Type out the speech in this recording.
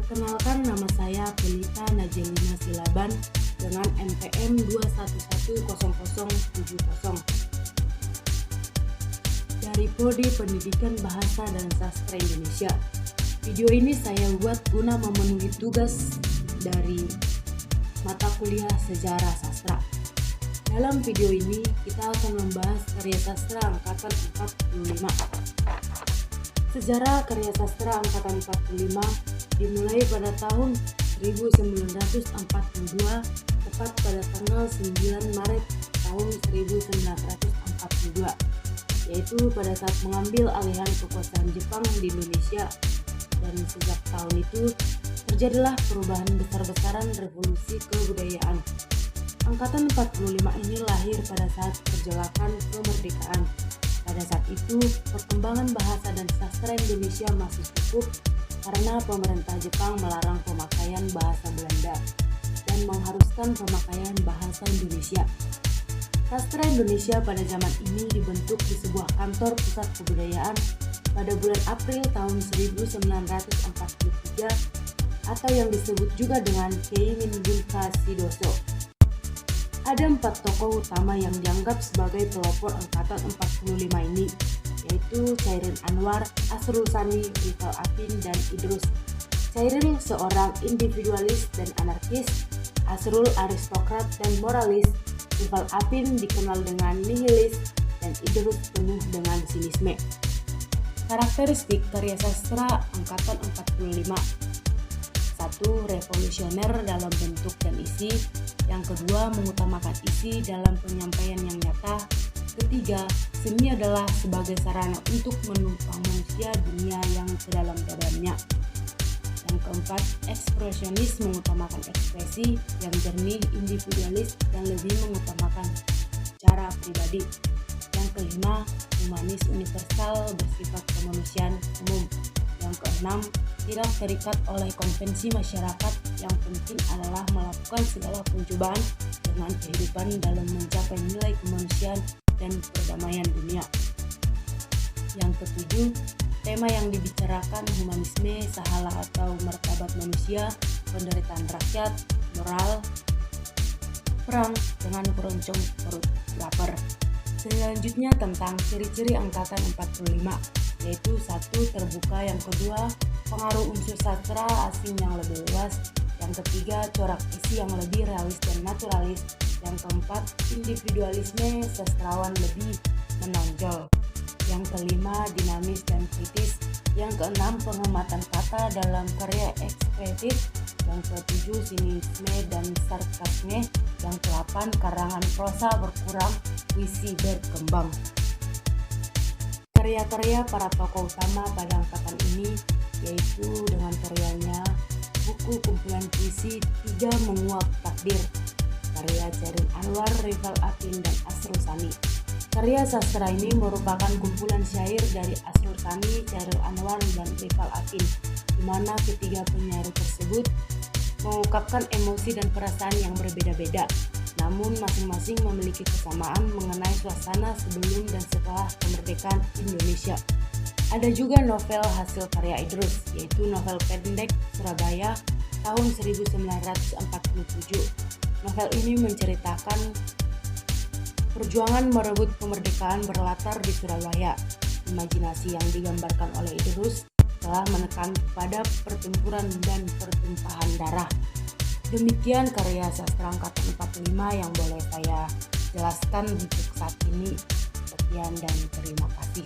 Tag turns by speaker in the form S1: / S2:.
S1: Perkenalkan, nama saya Pelita Najelina Silaban dengan NPM 2110070 dari Prodi Pendidikan Bahasa dan Sastra Indonesia. Video ini saya buat guna memenuhi tugas dari mata kuliah Sejarah Sastra. Dalam video ini kita akan membahas karya sastra angkatan 45. Sejarah karya sastra angkatan 45 dimulai pada tahun 1942 tepat pada tanggal 9 Maret tahun 1942, yaitu pada saat mengambil alihan kekuasaan Jepang di Indonesia. Dan sejak tahun itu terjadilah perubahan besar-besaran revolusi kebudayaan. Angkatan 45 ini lahir pada saat perjelakan kemerdekaan. Pada saat itu, perkembangan bahasa dan sastra Indonesia masih cukup karena pemerintah Jepang melarang pemakaian bahasa Belanda dan mengharuskan pemakaian bahasa Indonesia. Sastra Indonesia pada zaman ini dibentuk di sebuah kantor pusat kebudayaan pada bulan April tahun 1943 atau yang disebut juga dengan Keimin Gunka Sidoso. Ada 4 tokoh utama yang dianggap sebagai pelopor angkatan 45 ini, yaitu Chairil Anwar, Asrul Sani, Rival Apin, dan Idrus. Chairil seorang individualis dan anarkis, Asrul aristokrat dan moralis, Rival Apin dikenal dengan nihilis, dan Idrus penuh dengan sinisme. Karakteristik karya sastra angkatan 45: 1. Revolusioner dalam bentuk dan isi. Yang kedua, mengutamakan isi dalam penyampaian yang nyata. Ketiga, seni adalah sebagai sarana untuk menumpang manusia dunia yang sedalam-dalamnya. Yang keempat, ekspresionis mengutamakan ekspresi yang jernih, individualis, dan lebih mengutamakan cara pribadi. Yang kelima, humanis universal bersifat kemanusiaan umum. Yang keenam, tidak terikat oleh konvensi masyarakat. Yang penting adalah melakukan segala pencobaan dengan kehidupan dalam mencapai nilai kemanusiaan dan perdamaian dunia. Yang ketujuh, tema yang dibicarakan humanisme, sahala atau martabat manusia, penderitaan rakyat, moral, perang dengan keroncong perut lapar. Selanjutnya tentang ciri-ciri angkatan 45, yaitu 1. Terbuka. Yang kedua, pengaruh unsur sastra asing yang lebih luas. Yang ketiga, corak isi yang lebih realis dan naturalis. Yang keempat, individualisme sastrawan lebih menonjol. Yang kelima, dinamis dan kritis. Yang keenam, penghematan kata dalam karya ekspresif. Yang ketujuh, sinisme dan sarkasme. Yang ke-8, karangan prosa berkurang, puisi berkembang. Karya-karya para tokoh utama pada angkatan ini yaitu dengan karyanya buku kumpulan puisi 3 Menguak Takdir, karya Chairil Anwar, Rival Apin, dan Asrul Sani. Karya sastra ini merupakan kumpulan syair dari Asrul Sani, Chairil Anwar, dan Rival Apin, di mana ketiga penyair tersebut mengungkapkan emosi dan perasaan yang berbeda-beda, namun masing-masing memiliki kesamaan mengenai suasana sebelum dan setelah kemerdekaan Indonesia. Ada juga novel hasil karya Idrus, yaitu novel pendek Surabaya tahun 1947. Novel ini menceritakan perjuangan merebut kemerdekaan berlatar di Surabaya. Imajinasi yang digambarkan oleh Idrus telah menekan pada pertempuran dan pertumpahan darah. Demikian karya sastra angkatan 45 yang boleh saya jelaskan untuk saat ini. Sekian dan terima kasih.